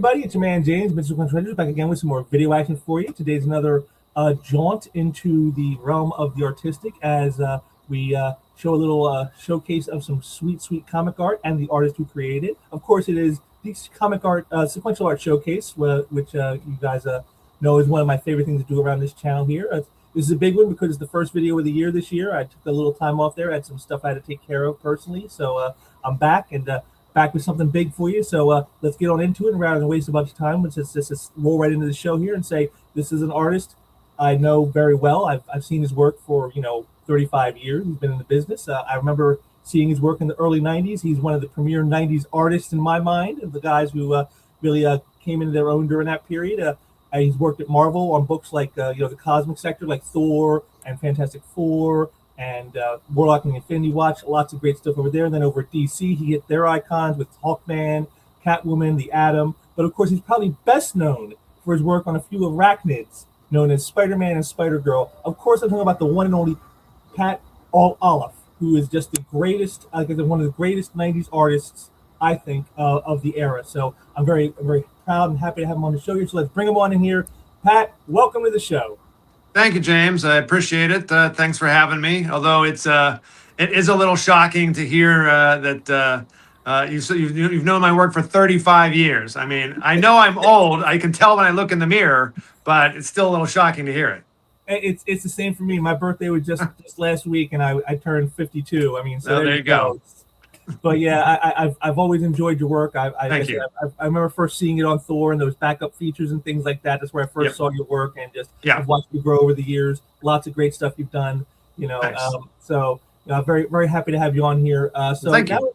everybody, it's your man James, Mr. Sequential, back again with some more video action for you. Today's another jaunt into the realm of the artistic as we show a little showcase of some sweet, sweet comic art and the artist who created it. Of course, it is the comic art, Sequential Art Showcase, which you guys know is one of my favorite things to do around this channel here. This is a big one because it's the first video of the year this year. I took a little time off there. I had some stuff I had to take care of personally. So I'm back and back with something big for you. So let's get on into it. And rather than waste a bunch of time, let's just roll right into the show here and say this is an artist I know very well. I've seen his work for 35 years. He's been in the business. I remember seeing his work in the early 90s. He's one of the premier 90s artists in my mind, of the guys who really came into their own during that period. He's worked at Marvel on books like the Cosmic Sector, like Thor and Fantastic Four and Warlock and the Infinity Watch. Lots of great stuff over there. And then over at DC, he hit their icons with Hawkman, Catwoman, the Atom. But of course, he's probably best known for his work on a few arachnids, known as Spider-Man and Spider-Girl. Of course, I'm talking about the one and only Patrick Olliffe, who is just the greatest, one of the greatest 90s artists, I think, of the era. So I'm very, very proud and happy to have him on the show here. So let's bring him on in here. Pat, welcome to the show. Thank you, James. I appreciate it. Thanks for having me. Although it is a little shocking to hear that you've known my work for 35 years. I mean, I know I'm old. I can tell when I look in the mirror, but it's still a little shocking to hear it. It's the same for me. My birthday was just last week, and I turned 52. I mean, so there you go. But yeah, I've always enjoyed your work. Thank you. I remember first seeing it on Thor and those backup features and things like that. That's where I first saw your work, and I've watched you grow over the years. Lots of great stuff you've done. Nice. So I'm very, very happy to have you on here. Thank you.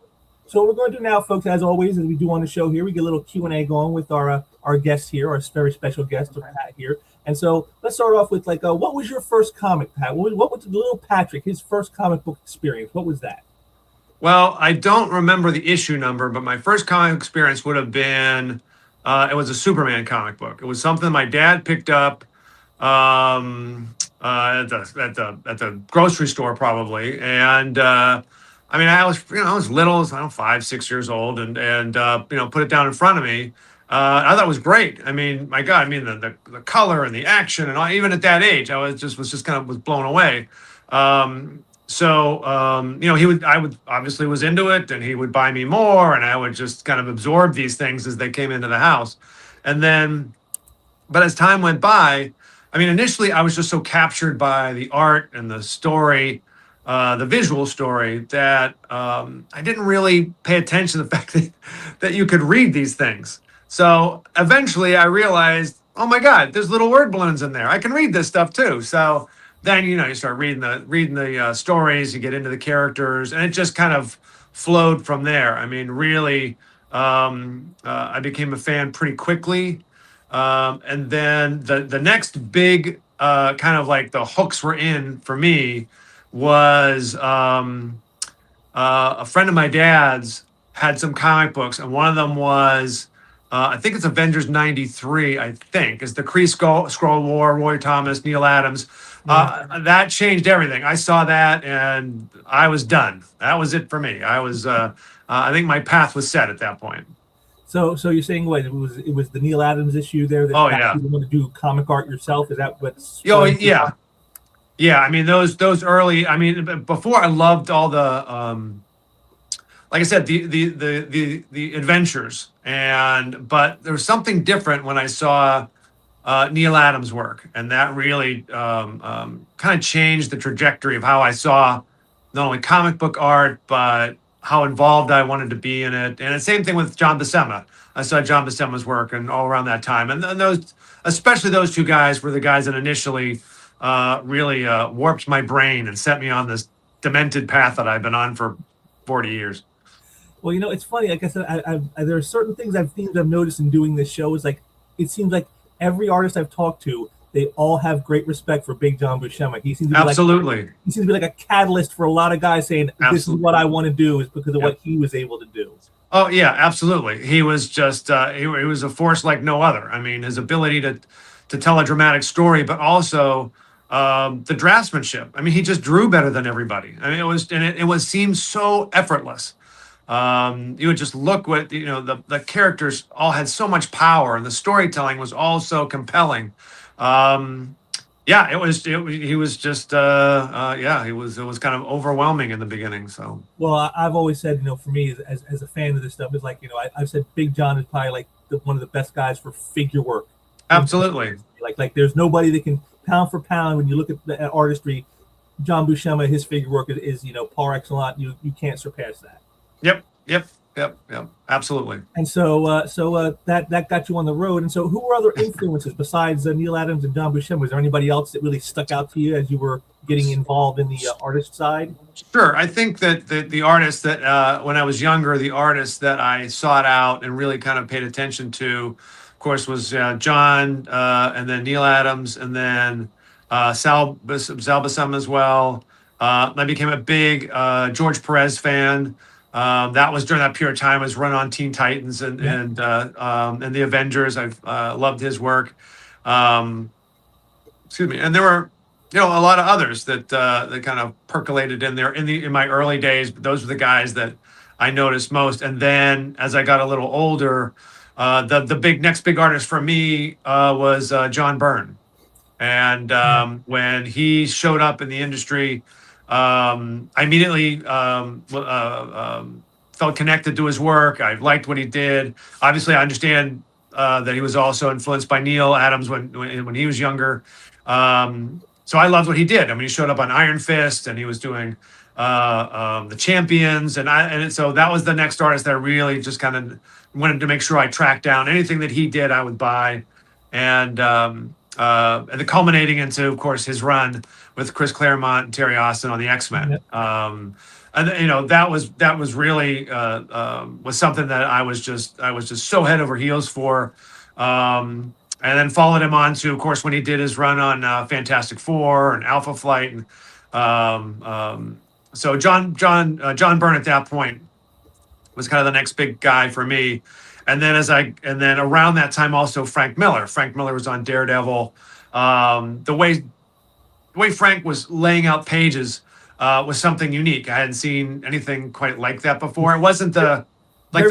So what we're going to do now, folks, as always, as we do on the show here, we get a little Q&A going with our guest here, our very special guest, Pat here. And so let's start off with what was your first comic, Pat? What was the little Patrick, his first comic book experience? What was that? Well, I don't remember the issue number, but my first comic experience would have been, it was a Superman comic book. It was something my dad picked up at the grocery store probably. And I mean, I was little, I don't know, 5, 6 years old, and put it down in front of me. I thought it was great. I mean, my God, I mean, the color and the action and all, even at that age, I was blown away. I would obviously was into it, and he would buy me more, and I would just kind of absorb these things as they came into the house. And then, but as time went by, I mean, initially I was just so captured by the art and the story, the visual story, that I didn't really pay attention to the fact that you could read these things. So eventually I realized, oh my God, there's little word balloons in there. I can read this stuff too. So then, you start reading the stories, you get into the characters, and it just kind of flowed from there. I mean, really, I became a fan pretty quickly. And then the next big kind of like the hooks were in for me was a friend of my dad's had some comic books, and one of them was, I think it's Avengers 93, I think. It's the Kree Skrull War, Roy Thomas, Neil Adams. That changed everything. I saw that and I was done. That was it for me. I think my path was set at that point. So you're saying what? It was the Neil Adams issue there that you want to do comic art yourself? Is that what's... Oh, yeah. Yeah, I mean, those early... I mean, before I loved all the... like I said, the adventures, but there was something different when I saw Neil Adams' work, and that really kind of changed the trajectory of how I saw not only comic book art, but how involved I wanted to be in it. And the same thing with John Buscema. I saw John Buscema's work, and all around that time, and those, especially those two guys, were the guys that initially really warped my brain and set me on this demented path that I've been on for 40 years. Well, it's funny. Like I said, there are certain things I've noticed in doing this show. Is like it seems like every artist I've talked to, they all have great respect for Big John Buscema. He seems to be absolutely. He seems to be like a catalyst for a lot of guys saying, "This is what I want to do," is because of what he was able to do. Oh yeah, absolutely. He was just he was a force like no other. I mean, his ability to tell a dramatic story, but also the draftsmanship. I mean, he just drew better than everybody. I mean, it seemed so effortless. You would just look what, the characters all had so much power, and the storytelling was all so compelling. Um, yeah, he was just, yeah, it was kind of overwhelming in the beginning. So, Well, I've always said, for me as a fan of this stuff, is like, I've said Big John is probably like one of the best guys for figure work. absolutely. Like there's nobody that can pound for pound when you look at artistry. John Buscema, his figure work is par excellence. You can't surpass that. Yep, yep, yep, yep, absolutely. And that got you on the road. And so, who were other influences besides Neil Adams and John Buscema? Was there anybody else that really stuck out to you as you were getting involved in the artist side? Sure. I think that the artists that, when I was younger, the artists that I sought out and really kind of paid attention to, of course, was John, and then Neil Adams, and then Sal Buscema as well. I became a big George Perez fan. That was during that period of time. I was run on Teen Titans and the Avengers. I've loved his work. Um, Excuse me. And there were, a lot of others that kind of percolated in there in my early days. But those were the guys that I noticed most. And then as I got a little older, the next big artist for me was John Byrne. And when he showed up in the industry, I immediately felt connected to his work. I liked what he did. Obviously, I understand that he was also influenced by Neil Adams when he was younger. So I loved what he did. I mean, he showed up on Iron Fist, and he was doing the Champions, and so that was the next artist that I really just kind of wanted to make sure I tracked down. Anything that he did, I would buy, and the culminating into, of course, his run with Chris Claremont and Terry Austin on the X-Men. Yep. And that was really was something that I was just so head over heels for. And then followed him on to, of course, when he did his run on Fantastic Four and Alpha Flight, and so John Byrne at that point was kind of the next big guy for me. And then around that time also Frank Miller. Frank Miller was on Daredevil. The way Frank was laying out pages was something unique. I hadn't seen anything quite like that before. It wasn't the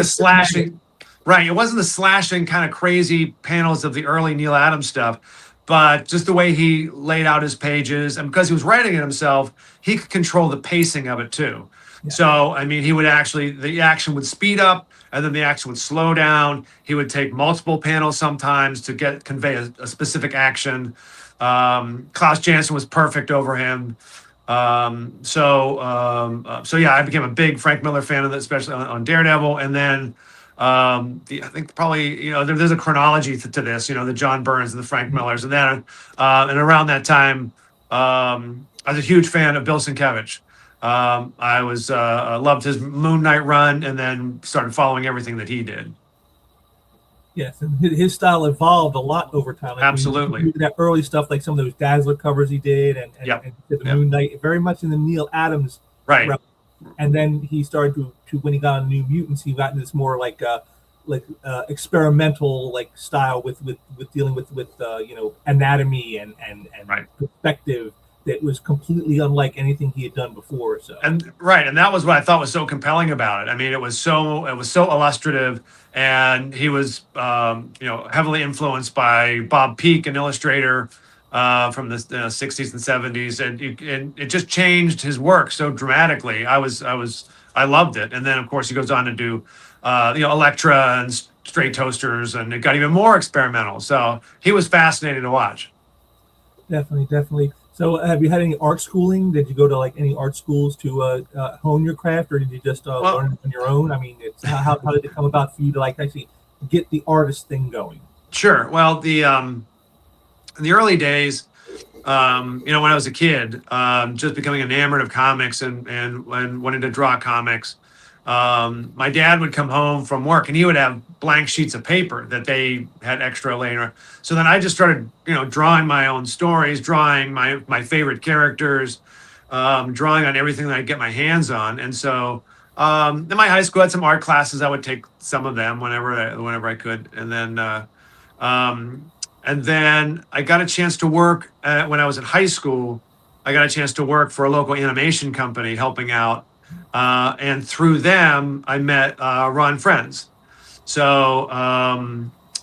slashing. Right. It wasn't the slashing kind of crazy panels of the early Neil Adams stuff, but just the way he laid out his pages. And because he was writing it himself, he could control the pacing of it too. Yeah. So, I mean, the action would speed up, and then the action would slow down. He would take multiple panels sometimes to convey a specific action. Klaus Janson was perfect over him. So yeah, I became a big Frank Miller fan of that, especially on Daredevil. And then, I think probably, there's a chronology to this, the John Byrnes and the Frank Millers. And then, and around that time, I was a huge fan of Bill Sienkiewicz. I loved his Moon Knight run, and then started following everything that he did. Yes, and his style evolved a lot over time. Like Absolutely. That early stuff, like some of those Dazzler covers he did, and the Moon Knight, very much in the Neil Adams right. realm. And then he started to when he got on New Mutants, he got into this more like experimental style with dealing with anatomy and right. perspective that was completely unlike anything he had done before. So and that was what I thought was so compelling about it. I mean, it was so illustrative, and he was heavily influenced by Bob Peak, an illustrator from the 60s and 70s, and it just changed his work so dramatically. I loved it. And then of course he goes on to do Elektra and Straight Toasters, and it got even more experimental. So he was fascinating to watch. Definitely. So have you had any art schooling? Did you go to any art schools to hone your craft, or did you just learn on your own? I mean, how did it come about for you to actually get the artist thing going? Sure. Well, in the early days, when I was a kid, just becoming enamored of comics and wanting to draw comics, my dad would come home from work, and he would have blank sheets of paper that they had extra laying around. So then I just started, drawing my own stories, drawing my favorite characters, drawing on everything that I get my hands on. And so in my high school, I had some art classes. I would take some of them whenever I could. And then I got a chance to work when I was in high school. I got a chance to work for a local animation company, helping out. And through them, I met Ron Friends. So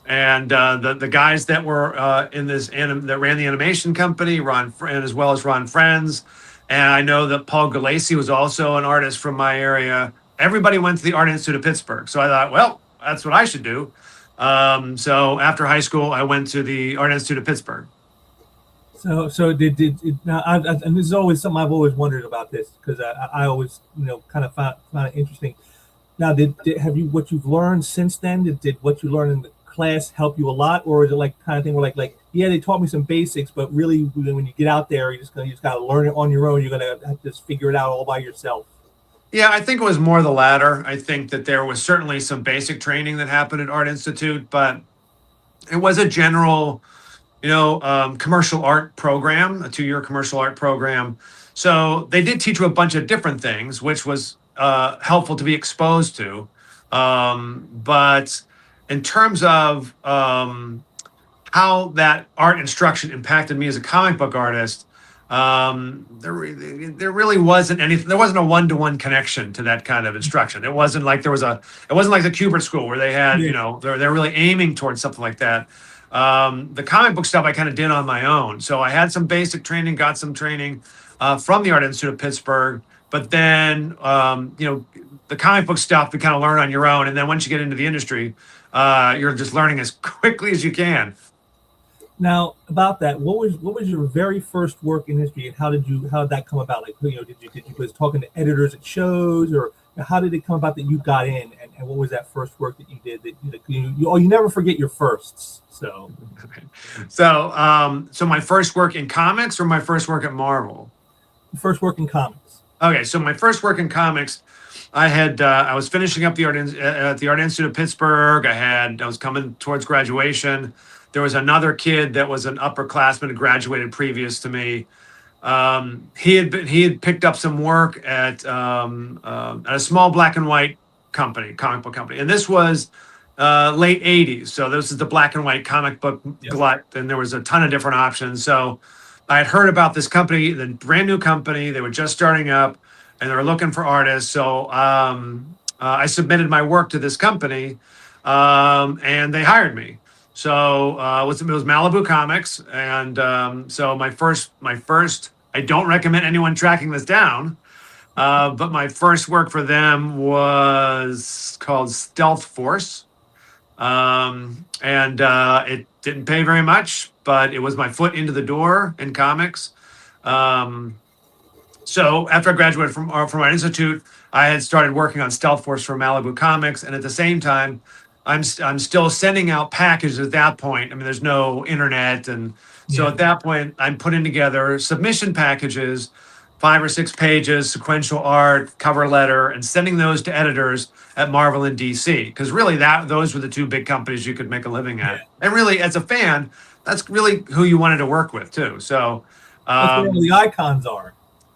the guys that were in this that ran the animation company, and as well as Ron Friends, and I know that Paul Galassi was also an artist from my area. Everybody went to the Art Institute of Pittsburgh, so I thought, well, that's what I should do. So after high school, I went to the Art Institute of Pittsburgh. So did it, now? And this is always something I've always wondered about this because I always kind of found it interesting. Now, have you what you've learned since then? Did what you learned in the class help you a lot, or is it like kind of thing where like yeah, they taught me some basics, but really when you get out there, you just got to learn it on your own. You're gonna have to just figure it out all by yourself. Yeah, I think it was more the latter. I think that there was certainly some basic training that happened at Art Institute, but it was a general, commercial art program, a 2-year commercial art program. So they did teach you a bunch of different things, which was helpful to be exposed to. But in terms of how that art instruction impacted me as a comic book artist, there really wasn't anything. There wasn't a one-to-one connection to that kind of instruction. It wasn't like it wasn't like the Kubert School where they had, Yeah. they're really aiming towards something like that. The comic book stuff I kind of did on my own. So I had some basic training, got some training from the Art Institute of Pittsburgh, but then, the comic book stuff you kind of learn on your own. And then once you get into the industry, you're just learning as quickly as you can. Now, about that, what was your very first work in history, and how did that come about? Like, did you was talking to editors at shows, or how did it come about that you got in, and what was that first work that you did that you never forget your firsts? So, so my first work in comics or my first work at Marvel? First work in comics. Okay, so my first work in comics, I was finishing up at the Art Institute of Pittsburgh. I was coming towards graduation. There was another kid that was an upperclassman who graduated previous to me. He had picked up some work at a small black and white comic book company, and this was late '80s. So this is the black and white comic book glut, and there was a ton of different options. So I had heard about this company, the brand new company. They were just starting up, and they were looking for artists. So I submitted my work to this company, and they hired me. So it was Malibu Comics, and so my first. I don't recommend anyone tracking this down, but my first work for them was called Stealth Force, and it didn't pay very much, but it was my foot into the door in comics. So after I graduated from our institute, I had started working on Stealth Force for Malibu Comics, and at the same time, I'm still sending out packages at that point. I mean, there's no internet, and so at that point, I'm putting together submission packages, 5 or 6 pages, sequential art, cover letter, and sending those to editors at Marvel and DC. Because really, those were the 2 big companies you could make a living at. And really, as a fan, that's really who you wanted to work with too. So that's where all the icons are.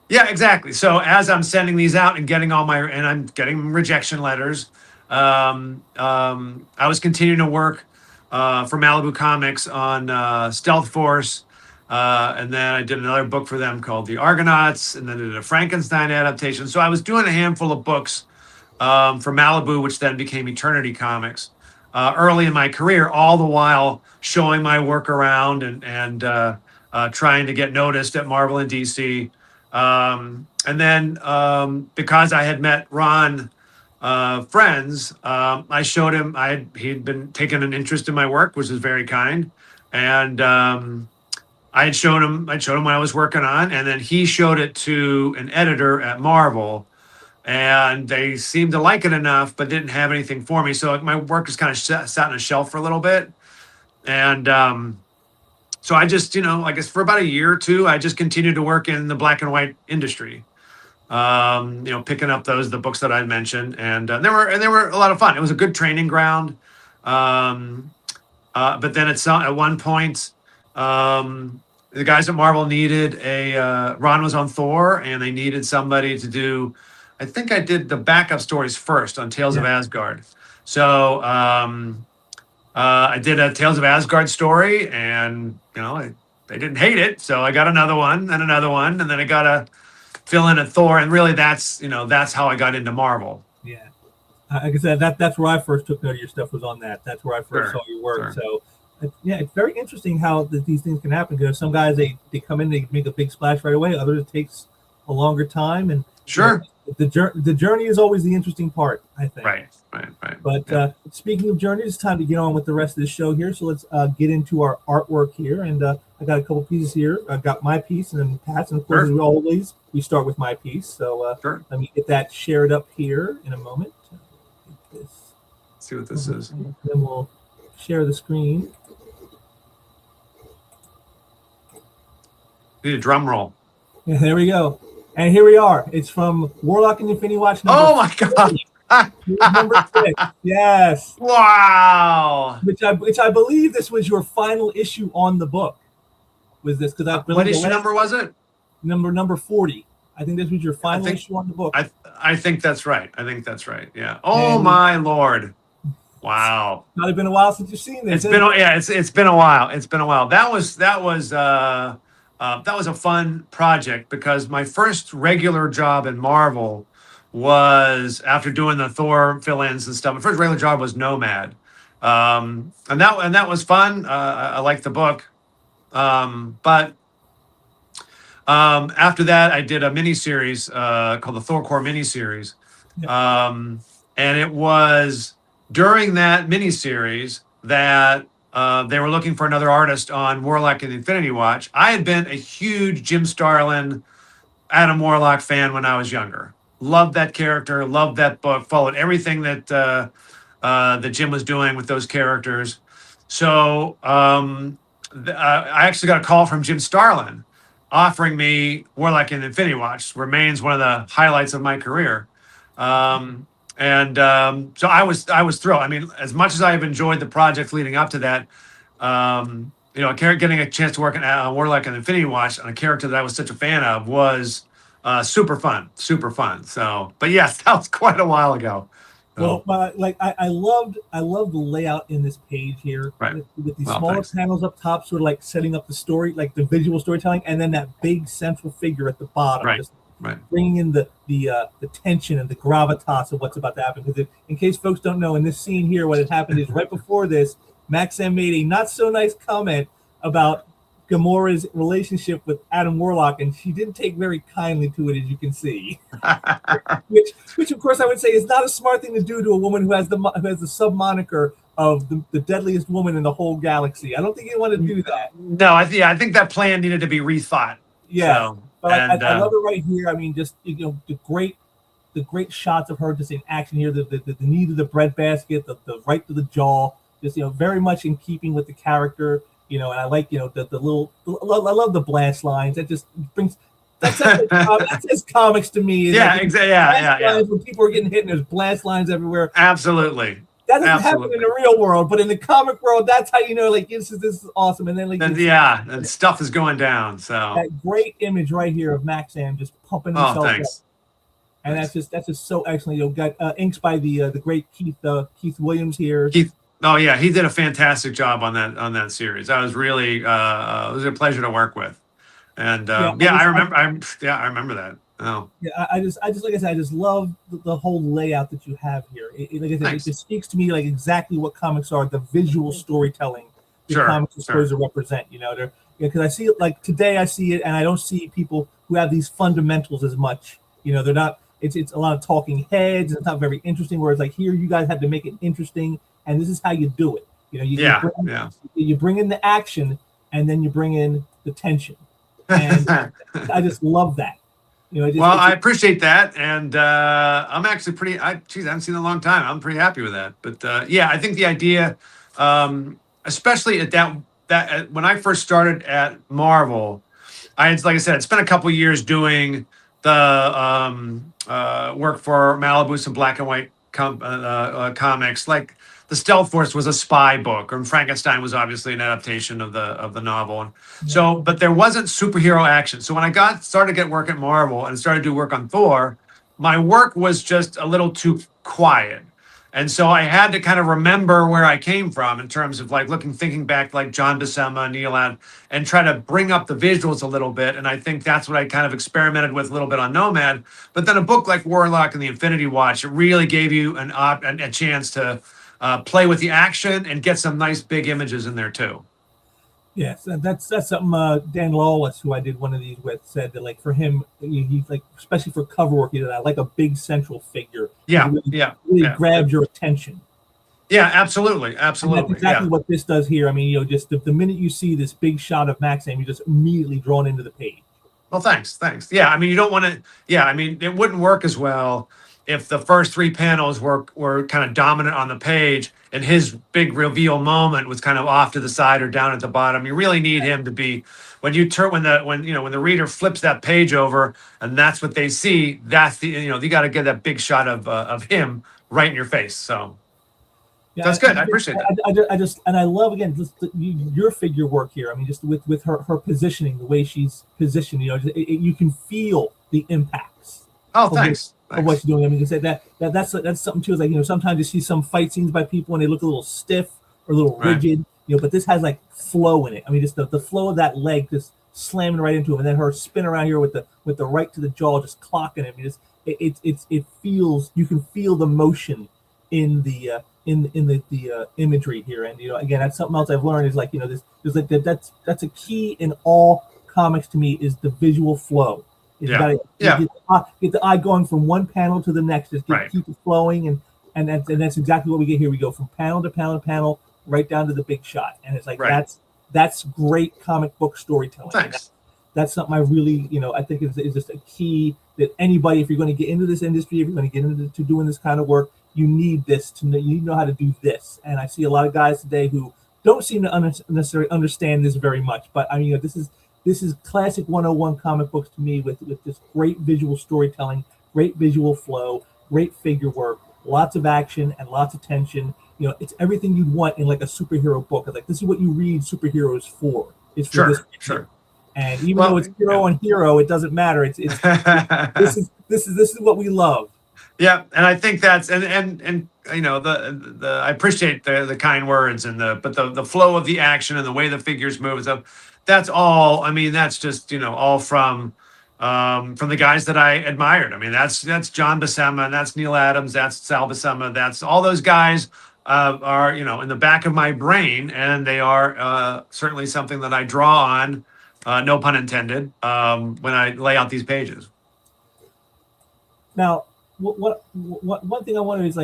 Yeah, exactly. So as I'm sending these out and I'm getting rejection letters. I was continuing to work for Malibu Comics on Stealth Force, and then I did another book for them called The Argonauts, and then did a Frankenstein adaptation. So I was doing a handful of books for Malibu, which then became Eternity Comics, early in my career, all the while showing my work around and trying to get noticed at Marvel and DC. And then because I had met Ron Friends, I showed him he'd been taking an interest in my work, which was very kind, and I showed him what I was working on, and then he showed it to an editor at Marvel, and they seemed to like it enough, but didn't have anything for me. So my work just kind of sat on a shelf for a little bit, and so I just, I guess for about a year or 2, I just continued to work in the black and white industry. Picking up the books that I mentioned, and they were a lot of fun. It was a good training ground. But then at one point, the guys at Marvel needed Ron was on Thor, and they needed somebody to do. I think I did the backup stories first on Tales of Asgard. So I did a Tales of Asgard story, and they didn't hate it, so I got another one, and then I got fill in at Thor, and really that's how I got into Marvel. Yeah. Like I said, that's where I first took note of your stuff was on that. That's where I first saw your work. So, yeah, it's very interesting how these things can happen. Because some guys they come in, they make a big splash right away. Others it takes a longer time. And the journey is always the interesting part, I think. Right. But speaking of journeys, it's time to get on with the rest of the show here. So let's get into our artwork here. And I got a couple pieces here. I got my piece and then Pat's. And of course, as always, we start with my piece. So let me get that shared up here in a moment. Let's see what this is. And then we'll share the screen. Need a drum roll. Yeah, there we go. And here we are. It's from Warlock and Infinity Watch. Oh my God. Number 6. Yes. Wow. Which I believe this was your final issue on the book. Was this because what issue number was it? Number 40. I think this was your final issue on the book. I think that's right. Yeah. Oh my Lord. Wow. It's not been a while since you've seen this. It's been a while. That was a fun project because my first regular job in Marvel was after doing the Thor fill-ins and stuff. My first regular job was Nomad, and that was fun. I liked the book, but after that, I did a miniseries called the Thor Core miniseries, and it was during that miniseries that they were looking for another artist on Warlock and Infinity Watch. I had been a huge Jim Starlin, Adam Warlock fan when I was younger. Loved that character, loved that book, followed everything that that Jim was doing with those characters. So I actually got a call from Jim Starlin offering me Warlock and Infinity Watch. Remains one of the highlights of my career. So I was thrilled. I mean, as much as I've enjoyed the project leading up to that, getting a chance to work on Warlock and Infinity Watch on a character that I was such a fan of was super fun. So, but yes, that was quite a while ago. So. Well, I loved the layout in this page here, right? With these smaller panels up top, sort of like setting up the story, like the visual storytelling, and then that big central figure at the bottom, right? Just bringing in the tension and the gravitas of what's about to happen. Because in case folks don't know, in this scene here, what had happened is right before this, Maxam made a not so nice comment about Gamora's relationship with Adam Warlock, and she didn't take very kindly to it, as you can see. which of course I would say is not a smart thing to do to a woman who has the sub moniker of the deadliest woman in the whole galaxy. I don't think you want to do that. No, I think that plan needed to be rethought. Yeah. So, but I love it right here. I mean, just the great shots of her just in action here. The need of the breadbasket, the right to the jaw, just very much in keeping with the character. And I like the little. I love the blast lines. That just brings. That's just comics to me. Yeah, exactly. Yeah. When people are getting hit and there's blast lines everywhere. Absolutely. That doesn't happen in the real world, but in the comic world, that's how this is awesome. And then and stuff is going down. So that great image right here of Maxam just pumping himself up. And thanks. that's just so excellent. You've got inks by the great Keith Williams here. Oh yeah, he did a fantastic job on that series. I was really it was a pleasure to work with. And I remember that. Oh. Yeah, I just like I said, I just love the whole layout that you have here. Like I said, it just speaks to me like exactly what comics are, the visual storytelling that comics are supposed to represent. Because I see it like today, I see it, and I don't see people who have these fundamentals as much. They're not. It's a lot of talking heads. And it's not very interesting. Whereas like here, you guys had to make it interesting, and this is how you do it. You bring in the action, and then you bring in the tension, and I just love that. I appreciate that, and I'm actually I haven't seen it in a long time. I'm pretty happy with that. But I think the idea, especially at that when I first started at Marvel, like I said, spent a couple years doing the work for Malibu, some black and white comics. Like the Stealth Force was a spy book, and Frankenstein was obviously an adaptation of the novel. So, but there wasn't superhero action. So when I started to get work at Marvel and started to do work on Thor, my work was just a little too quiet. And so I had to kind of remember where I came from in terms of like thinking back like John Buscema, Neil Adams, and try to bring up the visuals a little bit. And I think that's what I kind of experimented with a little bit on Nomad. But then a book like Warlock and the Infinity Watch, it really gave you a chance to play with the action and get some nice big images in there too. Yes, and that's something Dan Lawless, who I did one of these with, said that like for him, he's like, especially for cover work, I like a big central figure. Yeah, really grabs your attention. Yeah, absolutely, absolutely. And that's exactly what this does here. I mean, just the minute you see this big shot of Maxim, you're just immediately drawn into the page. Well, thanks. Yeah, I mean, you don't want to. Yeah, I mean, it wouldn't work as well if the first 3 panels were kind of dominant on the page and his big reveal moment was kind of off to the side or down at the bottom. You really need him to be when the reader flips that page over and that's what they see. That's you got to get that big shot of him right in your face. So yeah, that's good. I appreciate that. I love again just your figure work here. I mean, just with her positioning, the way she's positioned. You can feel the impacts. Oh, thanks. Of what you're doing. I mean, you say that's something too. Is like sometimes you see some fight scenes by people and they look a little stiff or a little rigid. But this has like flow in it. I mean, just the flow of that leg just slamming right into him, and then her spin around here with the right to the jaw just clocking him. I mean, it feels, you can feel the motion in the imagery here. And again, that's something else I've learned is like there's like that's a key in all comics to me is the visual flow. Get the eye going from one panel to the next. Just keep it flowing, and that's exactly what we get here. We go from panel to panel to panel, right down to the big shot, and it's like that's great comic book storytelling. Thanks. That's something I really I think is just a key that anybody, if you're going to get into this industry, if you're going to get into doing this kind of work, you need this you need to know how to do this. And I see a lot of guys today who don't seem to necessarily understand this very much. But I mean, this is classic 101 comic books to me with this great visual storytelling, great visual flow, great figure work, lots of action and lots of tension. It's everything you'd want in like a superhero book. It's like, this is what you read superheroes for. It's for this. Sure. And even though it's hero on hero, it doesn't matter. It's this is what we love. Yeah, and I think that's and the I appreciate the kind words but the flow of the action and the way the figures move and stuff. That's all. I mean, that's just all from the guys that I admired. I mean, that's John Buscema, that's Neil Adams, that's Sal Buscema, that's all those guys are in the back of my brain, and they are certainly something that I draw on. No pun intended. When I lay out these pages. Now, what one thing I wonder is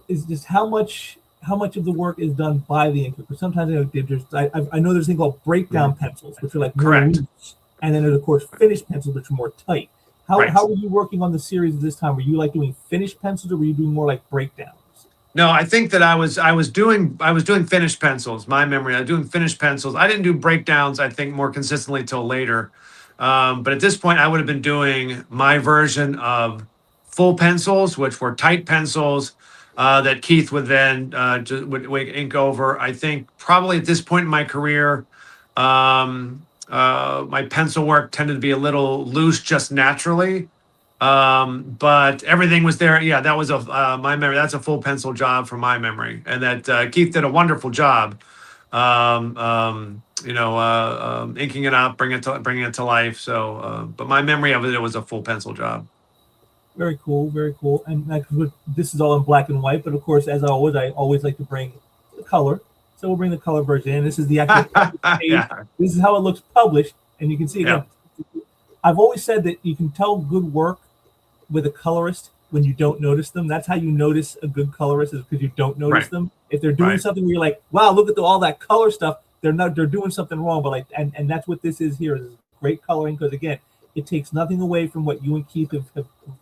is just how much of the work is done by the inker? Because sometimes I know there's a thing called breakdown pencils, which are like correct, loose, and then there's of course finished pencils, which are more tight. How were you working on the series this time? Were you like doing finished pencils, or were you doing more like breakdowns? No, I think that I was doing finished pencils. My memory, I was doing finished pencils. I didn't do breakdowns, I think, more consistently till later. But at this point, I would have been doing my version of full pencils, which were tight pencils that Keith would then would ink over. I think probably at this point in my career, my pencil work tended to be a little loose just naturally. But everything was there. Yeah, that was my memory. That's a full pencil job from my memory, and that Keith did a wonderful job. Inking it up, bringing it to life. So, but my memory of it was a full pencil job. Very cool, very cool. And this is all in black and white, but of course, as I always like to bring the color. So we'll bring the color version in. This is the actual page. Yeah. This is how it looks published, and you can see again. Yeah. I've always said that you can tell good work with a colorist when you don't notice them. That's how you notice a good colorist, is because you don't notice them. If they're doing something where you're like, wow, look at all that color stuff, they're doing something wrong. But and that's what this is here, is great coloring, because again, it takes nothing away from what you and Keith have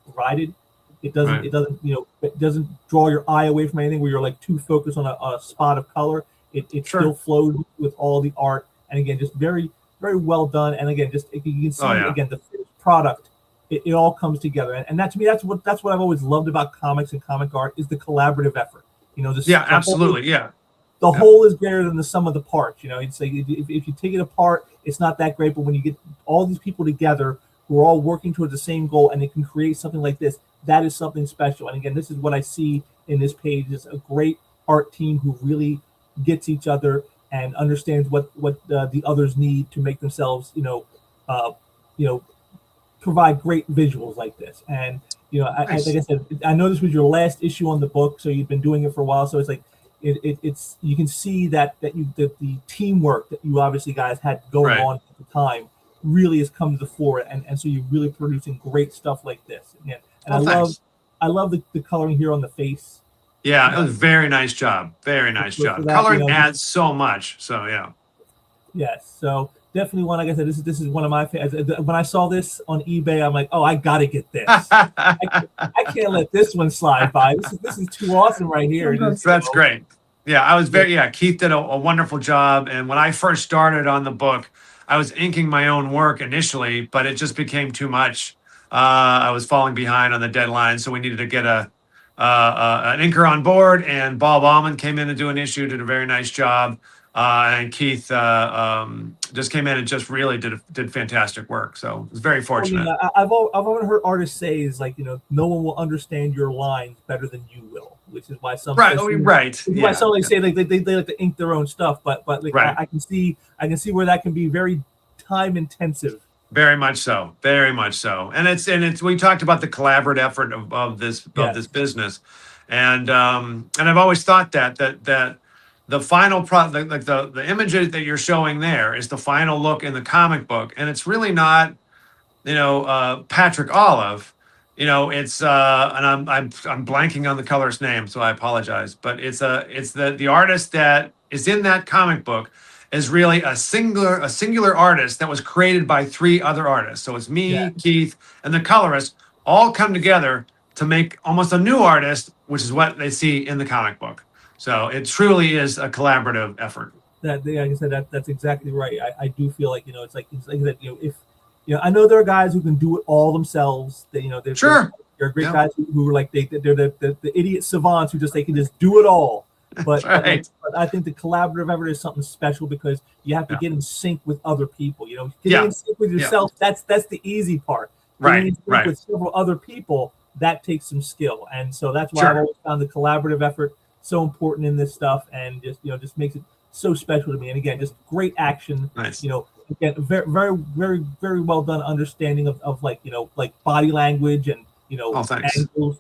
provided. It doesn't draw your eye away from anything where you're like too focused on a spot of color. It still flows with all the art, and again, just very, very well done. And again, just you can see again the finished product. It all comes together, and that to me, that's what I've always loved about comics and comic art, is the collaborative effort. Absolutely. The whole is greater than the sum of the parts. It's like if you take it apart, it's not that great. But when you get all these people together who are all working towards the same goal, and they can create something like this. That is something special. And again, this is what I see in this page: is a great art team who really gets each other and understands what the others need to make themselves, uh, you know, provide great visuals like this. And like I said, I know this was your last issue on the book, so you've been doing it for a while. So it's like it's you can see that the teamwork that you obviously guys had going on at the time really has come to the fore, and so you're really producing great stuff like this. And I love the coloring here on the face. Yeah, it was a very nice job. Very nice job. That, Coloring adds so much. So yeah. Yes. So definitely one. Like I said, this is one of my favorites. When I saw this on eBay, I'm like, oh, I gotta get this. I can't let this one slide by. This is too awesome right here. That's great. Yeah, I was Keith did a wonderful job. And when I first started on the book, I was inking my own work initially, but it just became too much. I was falling behind on the deadline, so we needed to get an inker on board, and Bob Allman came in to do an issue, did a very nice job. And Keith just came in and just really did fantastic work. So it was very fortunate. I've often heard artists say is like, no one will understand your lines better than you will, which is why some why some say like they like to ink their own stuff, but like I can see where that can be very time intensive. Very much so. Very much so. And it's we talked about the collaborative effort of this business. And I've always thought that the final product, like the image that you're showing there, is the final look in the comic book. And it's really not, Patrick Olliffe. It's and I'm blanking on the colorist's name, so I apologize. But it's the artist that is in that comic book is really a singular artist that was created by 3 other artists. So it's me, Keith, and the colorist all come together to make almost a new artist, which is what they see in the comic book. So it truly is a collaborative effort. Like I said, that's exactly right. I do feel like it's like that. If I know there are guys who can do it all themselves. They're great guys who are like they're the idiot savants who they can just do it all. But, but I think the collaborative effort is something special because you have to get in sync with other people. Getting in sync with yourself, that's the easy part. Getting in sync with several other people, that takes some skill. And so that's why I've always found the collaborative effort so important in this stuff, and just makes it so special to me. And again, just great action. Nice. Again, very, very, very, very well done understanding of like body language and angles.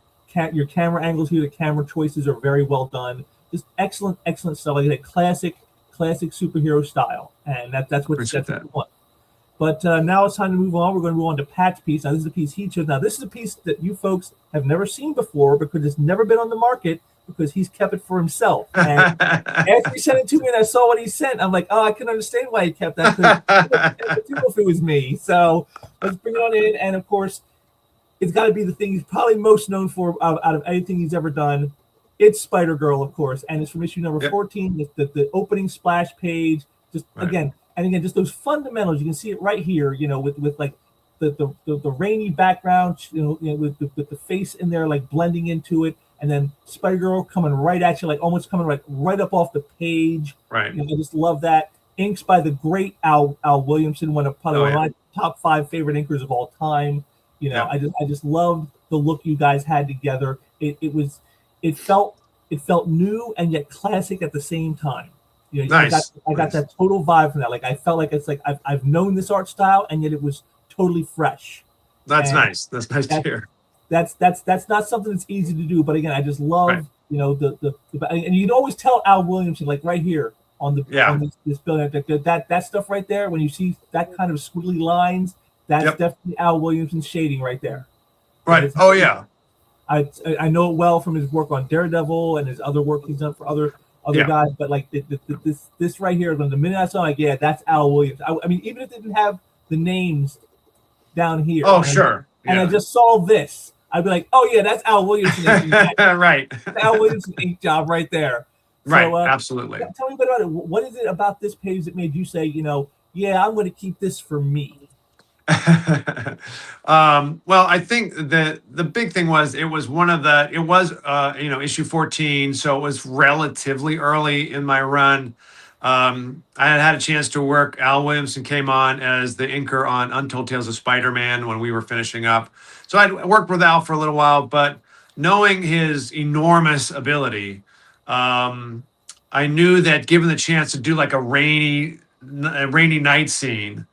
Your camera angles here, the camera choices are very well done. Just excellent stuff. Like that classic superhero style, and that's what you want. But now it's time to move on. We're going to move on to Pat's piece. Now this is a piece he chose. Now this is a piece that you folks have never seen before because it's never been on the market because he's kept it for himself. And after he sent it to me and I saw what he sent, I'm like, oh, I can understand why he kept that. If it was me, so let's bring it on in. And of course, it's got to be the thing he's probably most known for out of anything he's ever done. It's Spider-Girl, of course, and it's from issue number 14. The opening splash page, again, just those fundamentals. You can see it right here, with like the rainy background, with the face in there, like blending into it, and then Spider-Girl coming right at you, like almost coming right up off the page. Right. I just love that. Inks by the great Al Williamson, one of my top 5 favorite inkers of all time. I just loved the look you guys had together. It felt new and yet classic at the same time. Nice. I got that total vibe from that. Like I felt like it's like I've known this art style and yet it was totally fresh. Nice. That's nice to hear. That's not something that's easy to do. But again, I just love the and you can always tell Al Williamson, like right here on this building, that stuff right there. When you see that kind of squiggly lines, that's definitely Al Williamson's shading right there. Right. I know it well from his work on Daredevil and his other work he's done for other guys, but like this right here, the minute I saw it, that's Al Williams. I mean, even if they didn't have the names down here, and I just saw this, I'd be like, oh yeah, that's Al Williamson. Right. Al Williamson ink job right there. Right. So, absolutely. Tell me a bit about it. What is it about this page that made you say, yeah, I'm going to keep this for me? Well, I think the big thing was it was issue 14, so it was relatively early in my run. I had a chance to work. Al Williamson came on as the inker on Untold Tales of Spider-Man when we were finishing up. So I'd worked with Al for a little while, but knowing his enormous ability, I knew that given the chance to do like a rainy night scene,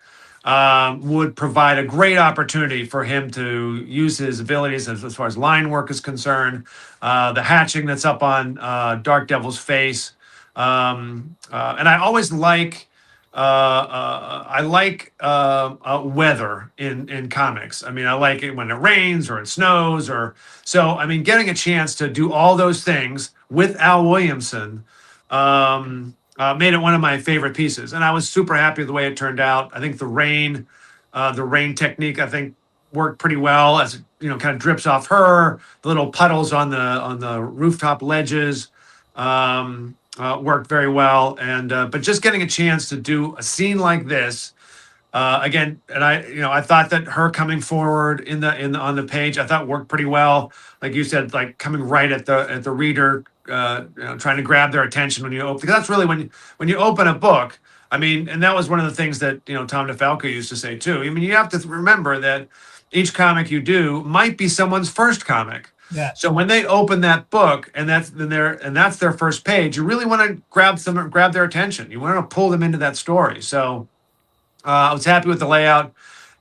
would provide a great opportunity for him to use his abilities as far as line work is concerned. The hatching that's up on Dark Devil's face, and I always like weather in comics. I mean, I like it when it rains or it snows or so. I mean, getting a chance to do all those things with Al Williamson made it one of my favorite pieces, and I was super happy with the way it turned out. I think the rain technique, I think, worked pretty well as kind of drips off her. The little puddles on the rooftop ledges worked very well, and but just getting a chance to do a scene like this again, and I thought that her coming forward on the page, I thought worked pretty well. Like you said, like coming right at the reader, trying to grab their attention when you open, because that's really when you open a book. I mean, and that was one of the things that Tom DeFalco used to say too. I mean, you have to remember that each comic you do might be someone's first comic. Yeah. So when they open that book and that's their first page, you really want to grab their attention. You want to pull them into that story. So I was happy with the layout,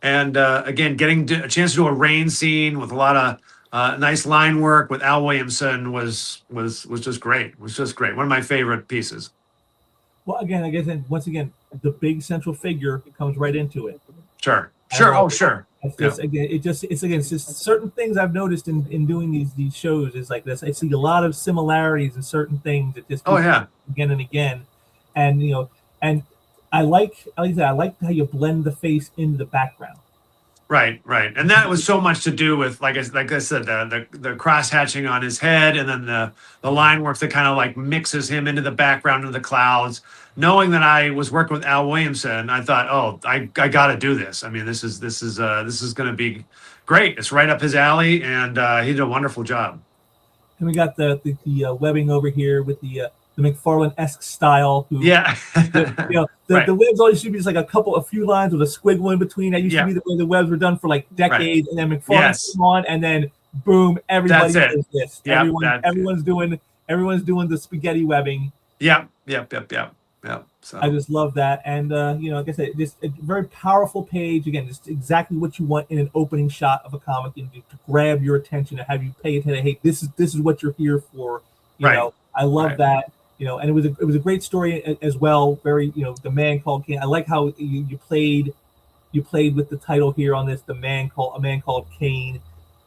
and again, getting a chance to do a rain scene with a lot of nice line work with Al Williamson was just great. It was just great. One of my favorite pieces. Well, again, I guess, and once again, the big central figure comes right into it. Sure. Oh, sure. It's just, again, it's just certain things I've noticed in doing these shows is like this. I see a lot of similarities in certain things that just again and again, and and I like how you blend the face into the background. Right, and that was so much to do with like I said, the cross hatching on his head, and then the line work that kind of like mixes him into the background of the clouds. Knowing that I was working with Al Williamson, I thought, oh, I got to do this. I mean, this is going to be great. It's right up his alley, and he did a wonderful job. And we got the webbing over here with the McFarlane-esque style. The webs always used to be just like a few lines with a squiggle in between. That used to be the way the webs were done for like decades, and then McFarlane came on, and then boom, everybody does this. Everyone's doing the spaghetti webbing. Yep. So I just love that, and like I said, just a very powerful page. Again, just exactly what you want in an opening shot of a comic, and to grab your attention and have you pay attention. Hey, this is what you're here for. You know, I love that. And it was a great story as well. Very, the man called Cain. I like how you played with the title here on this. A man called Cain.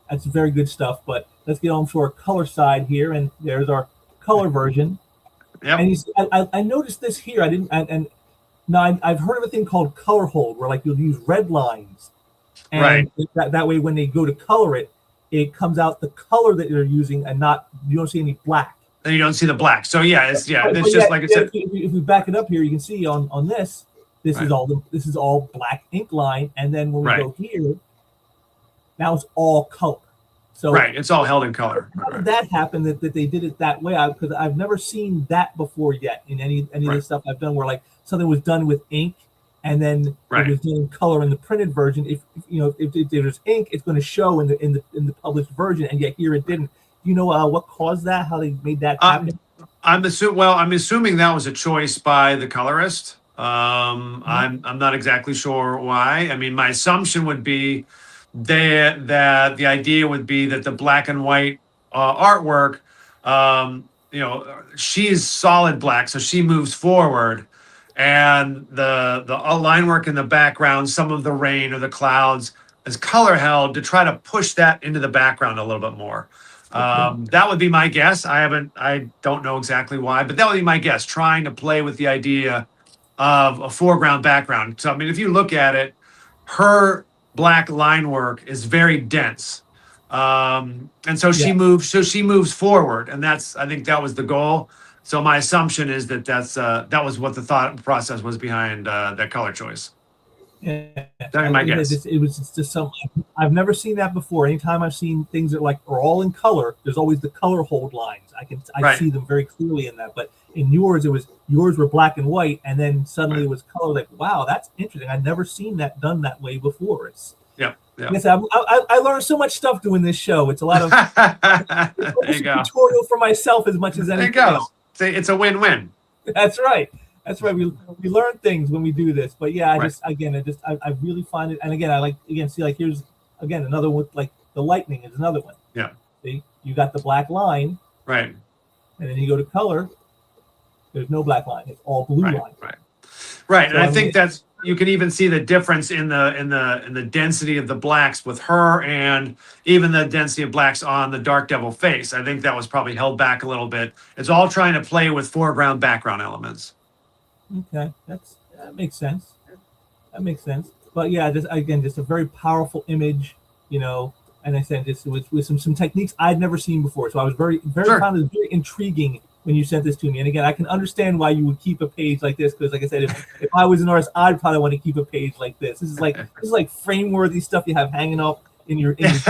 That's very good stuff. But let's get on to our color side here, and there's our color version. Yep. And I noticed this here. I've heard of a thing called color hold, where like you'll use red lines, and that way when they go to color it, it comes out the color that you're using, and you don't see any black. And you don't see the black. So it's just like I said. If we back it up here, you can see on this. This is all black ink line, and then when we go here, now it's all color. So it's all held in color. How did that happen that they did it that way? Because I've never seen that before yet in any of the stuff I've done, where like something was done with ink and then it was done in color in the printed version. If there's ink, it's going to show in the published version, and yet here it didn't. Do you know what caused that? How they made that happen? I'm assuming that was a choice by the colorist. I'm not exactly sure why. I mean, my assumption would be that the idea would be that the black and white artwork, she's solid black, so she moves forward, and the line work in the background, some of the rain or the clouds, is color held to try to push that into the background a little bit more. That would be my guess. I don't know exactly why, but that would be my guess, trying to play with the idea of a foreground background. So, I mean, if you look at it, her black line work is very dense. And so she moves forward, and I think that was the goal. So my assumption is that that was what the thought process was behind that color choice. Yeah, That'd be my guess. it was just something I've never seen that before. Anytime I've seen things that are all in color, there's always the color hold lines. I Right. see them very clearly in that. But in yours, yours were black and white, and then suddenly Right. it was color. Like, wow, that's interesting. I've never seen that done that way before. It's Yep. Yep. Yes, I learned so much stuff doing this show. It's a lot of There you go. tutorial for for as much as There you anything go. else. It's a win-win. That's right. That's right. We learn things when we do this. But yeah, Right. I really find it. And again, I like see like here's again another one like the lightning is another one. Yeah. See, you got the black line, Right. and then you go to color. There's no black line. It's all blue Right. line. Right. Right. So, And I think that's you can even see the difference in the density of the blacks with her, and even the density of blacks on the Dark Devil face. I think that was probably held back a little bit. It's all trying to play with foreground background elements. Okay, that makes sense. That makes sense. But yeah, just a very powerful image, And I said just with some techniques I'd never seen before. So I was very Sure. found it very intriguing when you sent this to me. And again, I can understand why you would keep a page like this because, like I said, if I was an artist, I'd probably want to keep a page like this. This is like frame-worthy stuff you have hanging up in your desk,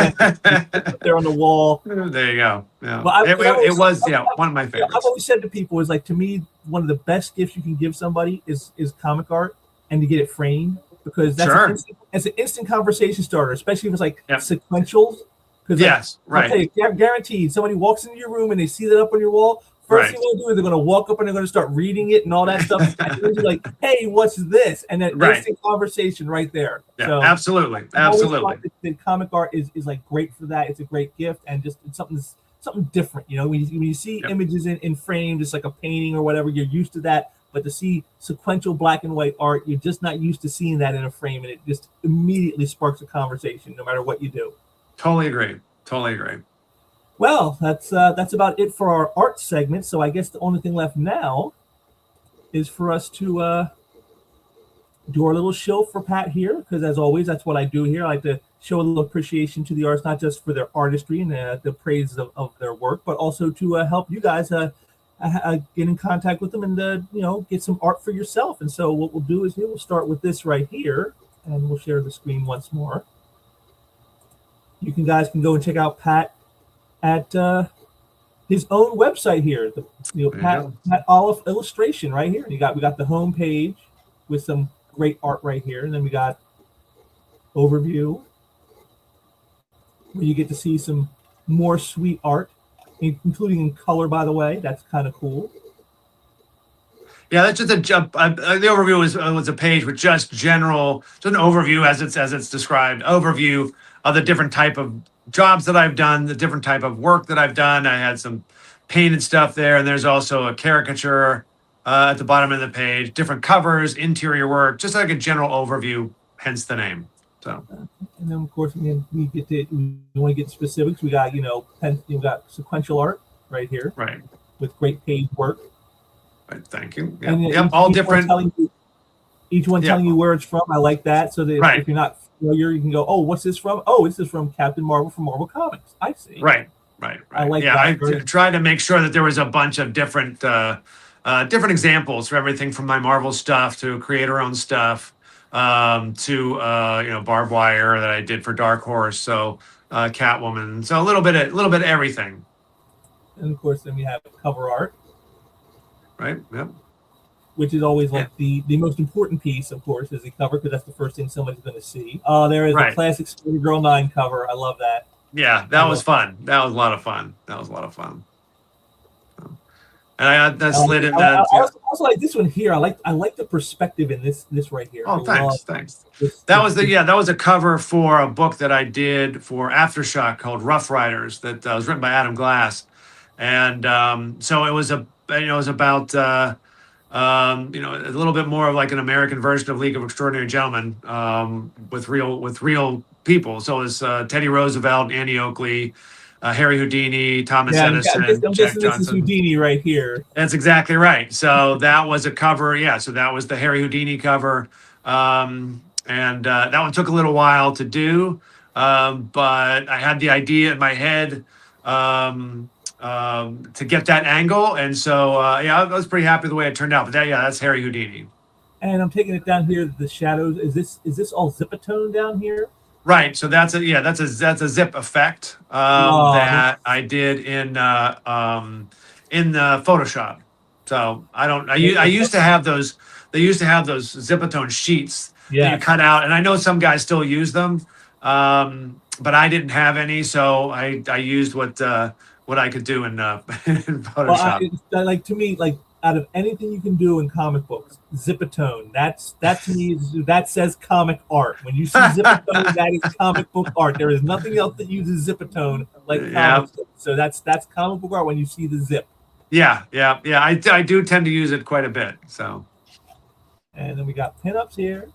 there on the wall. There you go. Yeah. Well, it was one of my favorites. I've always said to people is like to me one of the best gifts you can give somebody is comic art and to get it framed because that's Sure. it's an instant conversation starter, especially if it's like Yep. sequentials. Because Yes, right. I'll tell you, guaranteed, somebody walks into your room and they see that up on your wall. First Right. thing they'll do is they're going to walk up and they're going to start reading it and all that stuff. And you're like, hey, what's this? And then Right. instant conversation right there. Yeah, So absolutely. I've always Absolutely. thought that comic art is like great for that. It's a great gift and just it's something different. When you see Yep. images in frames, it's like a painting or whatever. You're used to that, but to see sequential black and white art, you're just not used to seeing that in a frame, and it just immediately sparks a conversation, no matter what you do. Totally agree. Totally agree. Well, that's about it for our art segment. So I guess the only thing left now is for us to do our little show for Pat here, because as always, that's what I do here. I like to show a little appreciation to the artists, not just for their artistry and the praise of their work, but also to help you guys get in contact with them and get some art for yourself. And so what we'll do is we'll start with this right here, and we'll share the screen once more. You guys can go and check out Pat at his own website here, Pat Olliffe Illustration right here. We got the home page with some great art right here, and then we got overview where you get to see some more sweet art, including in color. By the way, that's kind of cool. Yeah, that's just a jump. The overview was a page with just an overview as it's described, overview of the different type of jobs that I've done, the different type of work that I've done. I had some painted stuff there, and there's also a caricature at the bottom of the page, different covers, interior work, just like a general overview, hence the name. So, and then of course we want to get specifics. We got we got sequential art right here, right, with great page work. Right, thank you. And Yep, all different. Each one telling you where it's from. I like that. So that if you're not familiar, you can go, oh, what's this from? Oh, this is from Captain Marvel from Marvel Comics. I see. Right. I like that. I very... tried to make sure that there was a bunch of different examples for everything from my Marvel stuff to creator-owned stuff to barbed wire that I did for Dark Horse. So Catwoman. So a little bit of everything. And of course, then we have cover art. Right. Yep. Which is always like the most important piece, of course, is the cover, because that's the first thing somebody's going to see. There is the classic Spider Girl 9 cover. I love that. Yeah, that was fun. That was a lot of fun. And I slid in that. I also like this one here. I like the perspective in this right here. Oh, thanks. That was a cover for a book that I did for Aftershock called Rough Riders that was written by Adam Glass, and so it was about a little bit more of like an American version of League of Extraordinary Gentlemen with real people. So it was Teddy Roosevelt, Annie Oakley, Harry Houdini, Thomas Edison, I'm Jack guessing Johnson. This is Houdini right here. That's exactly right. So that was a cover. Yeah, so that was the Harry Houdini cover. And that one took a little while to do, but I had the idea in my head to get that angle. And so, I was pretty happy with the way it turned out. But that's Harry Houdini. And I'm taking it down here. The shadows. Is this all Zipatone down here? Right. So that's a zip effect Oh, that I did in Photoshop. So I used to have those. They used to have those Zipatone sheets that you yes. cut out, and I know some guys still use them, but I didn't have any, so I used what I could do in in Well, Photoshop. like to me, like out of anything you can do in comic books, Zipatone. That to me that says comic art. When you see Zipatone, that is comic book art. There is nothing else that uses Zipatone like Yeah. comics. So that's comic book art when you see the zip. Yeah. I do tend to use it quite a bit. So. And then we got pinups here.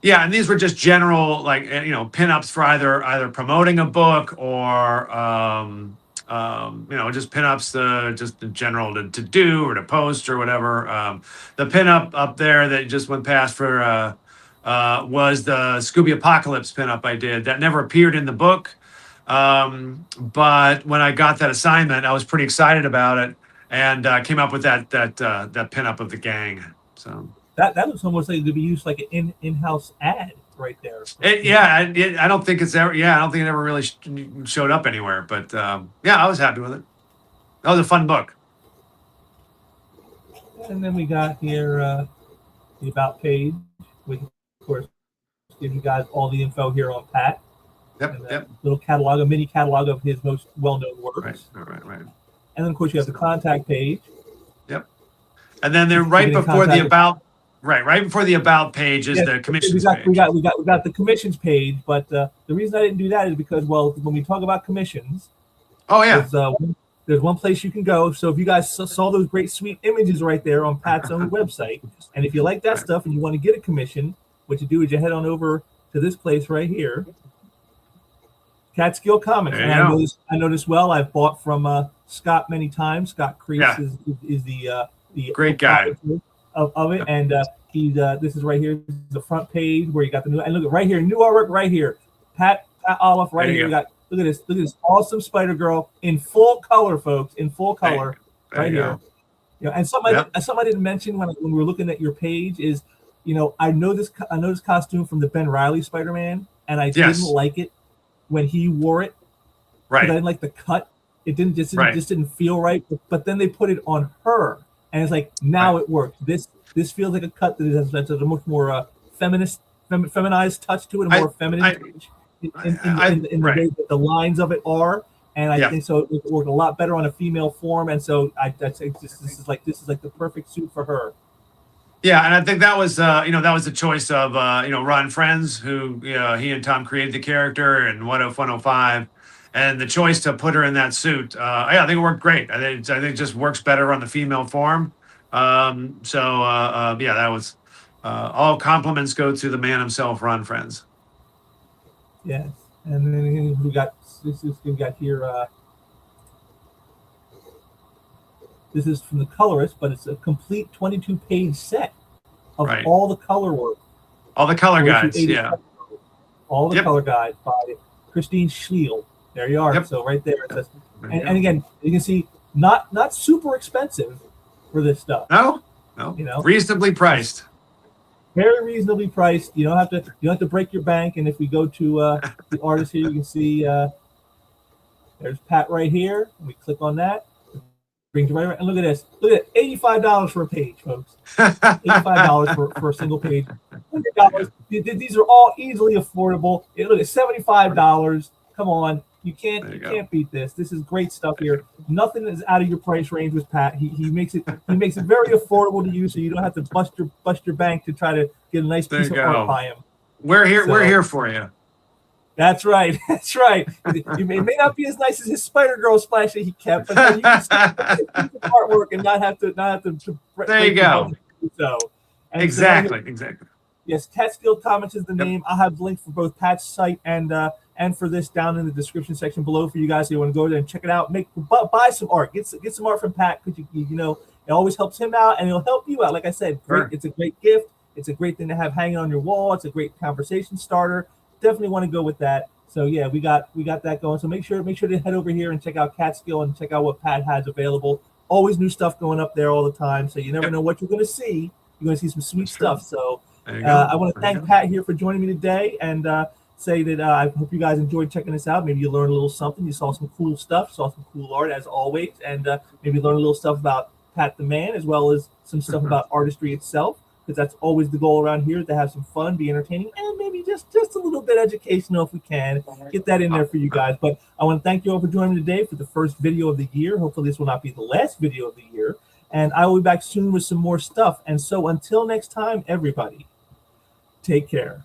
Yeah, and these were just general, like pinups for either promoting a book or just pinups just in general to do or to post or whatever. The pinup up there that just went past for was the Scooby Apocalypse pinup I did that never appeared in the book. But when I got that assignment, I was pretty excited about it and came up with that pinup of the gang. So. That looks almost like it could be used like an in-house ad right there. I don't think it's ever. Yeah, I don't think it ever really showed up anywhere. But I was happy with it. That was a fun book. And then we got here the about page, which of course gives you guys all the info here on Pat. Yep. Little catalog, a mini catalog of his most well-known works. Right. And then of course you have the contact page. Yep. And then they're right before the about. Right before the about page is the commissions page. We got the commissions page, but the reason I didn't do that is because, well, when we talk about commissions, there's one place you can go. So if you guys saw those great sweet images right there on Pat's own website, and if you like that stuff and you want to get a commission, what you do is you head on over to this place right here, Catskill Comics. And I know this well. I've bought from Scott many times. Scott Crease is the great guy of it, and this is right here, the front page where you got the new, and look at right here, new artwork right here, Pat Olliffe right here. You got look at this awesome Spider Girl in full color, folks, in full color right here. And something I didn't mention when we were looking at your page is, I know this costume from the Ben Reilly Spider-Man, and I didn't like it when he wore it. Right. I didn't like the cut. It just didn't feel right. But then they put it on her. And it's like, now it works. This feels like a cut that has a much more feminized touch to it, a more feminine touch in the way that the lines of it are. And I think so it worked a lot better on a female form. And so I'd say this is like the perfect suit for her. Yeah, and I think that was the choice of Ron Friends, who he and Tom created the character in 105. And the choice to put her in that suit, I think it worked great. I think it just works better on the female form. That was all compliments go to the man himself, Ron Friends. Yes, and then we got here. This is from the colorist, but it's a complete 22-page set of all the color work, all the color guides, all the color guides by Christine Schliel. There you are. Yep. So right there, it says, and again, you can see not super expensive for this stuff. No, reasonably priced. Very reasonably priced. You don't have to break your bank. And if we go to the artist here, you can see there's Pat right here. We click on that. Brings you right, and look at this. Look at it, $85 for a page, folks. $85 for a single page. $100. These are all easily affordable. Look at $75. Come on. You can't beat this. This is great stuff here. Nothing is out of your price range with Pat. He makes it very affordable to you, so you don't have to bust your bank to try to get a nice piece of art by him. We're here for you. That's right. That's right. It may not be as nice as his Spider Girl splash that he kept, but then you can see artwork and not have to. There you go. So exactly. Yes, Catskill Comics is the name. I'll have links for both Pat's site and for this down in the description section below for you guys. So you want to go there and check it out. Buy some art. Get some art from Pat, because it always helps him out and it'll help you out. Like I said, it's a great gift. It's a great thing to have hanging on your wall. It's a great conversation starter. Definitely want to go with that. So yeah, we got that going. So make sure to head over here and check out Catskill and check out what Pat has available. Always new stuff going up there all the time. So you never know what you're going to see You're going to see some sweet That's true. stuff. So There you go. I want to There you thank go. Pat here for joining me today, and say that I hope you guys enjoyed checking this out. Maybe you learned a little something. You saw some cool stuff, saw some cool art as always, and maybe learned a little stuff about Pat the man, as well as some stuff about artistry itself, because that's always the goal around here, to have some fun, be entertaining, and maybe just a little bit educational if we can. Get that in there for you guys. But I want to thank you all for joining me today for the first video of the year. Hopefully this will not be the last video of the year, and I will be back soon with some more stuff. And so until next time, everybody, take care.